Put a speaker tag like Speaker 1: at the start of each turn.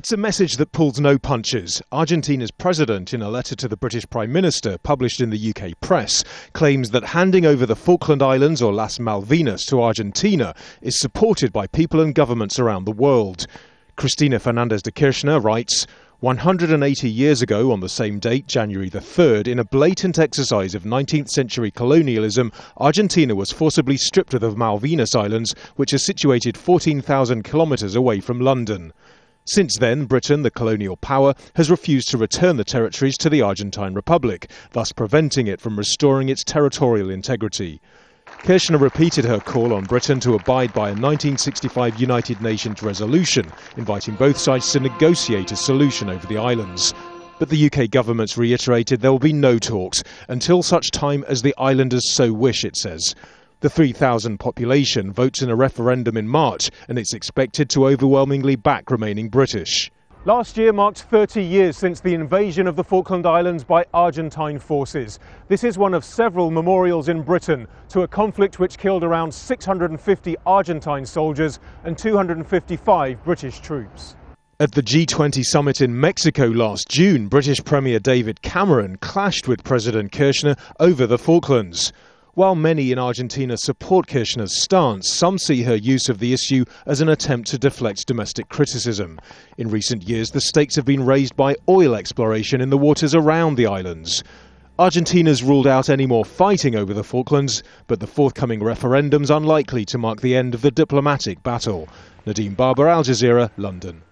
Speaker 1: It's a message that pulls no punches. Argentina's president, in a letter to the British Prime Minister published in the UK press, claims that handing over the Falkland Islands, or Las Malvinas, to Argentina is supported by people and governments around the world. Cristina Fernandez de Kirchner writes, 180 years ago, on the same date, January the 3rd, in a blatant exercise of 19th century colonialism, Argentina was forcibly stripped of the Malvinas Islands, which are situated 14,000 kilometres away from London. Since then, Britain, the colonial power, has refused to return the territories to the Argentine Republic, thus preventing it from restoring its territorial integrity. Kirchner repeated her call on Britain to abide by a 1965 United Nations resolution, inviting both sides to negotiate a solution over the islands. But the UK government's reiterated there will be no talks until such time as the islanders so wish, it says. The 3,000 population votes in a referendum in March, and it's expected to overwhelmingly back remaining British. Last year marked 30 years since the invasion of the Falkland Islands by Argentine forces. This is one of several memorials in Britain to a conflict which killed around 650 Argentine soldiers and 255 British troops. At the G20 summit in Mexico last June, British Premier David Cameron clashed with President Kirchner over the Falklands. While many in Argentina support Kirchner's stance, some see her use of the issue as an attempt to deflect domestic criticism. In recent years, the stakes have been raised by oil exploration in the waters around the islands. Argentina's ruled out any more fighting over the Falklands, but the forthcoming referendum's unlikely to mark the end of the diplomatic battle. Nadim, Jazeera, London.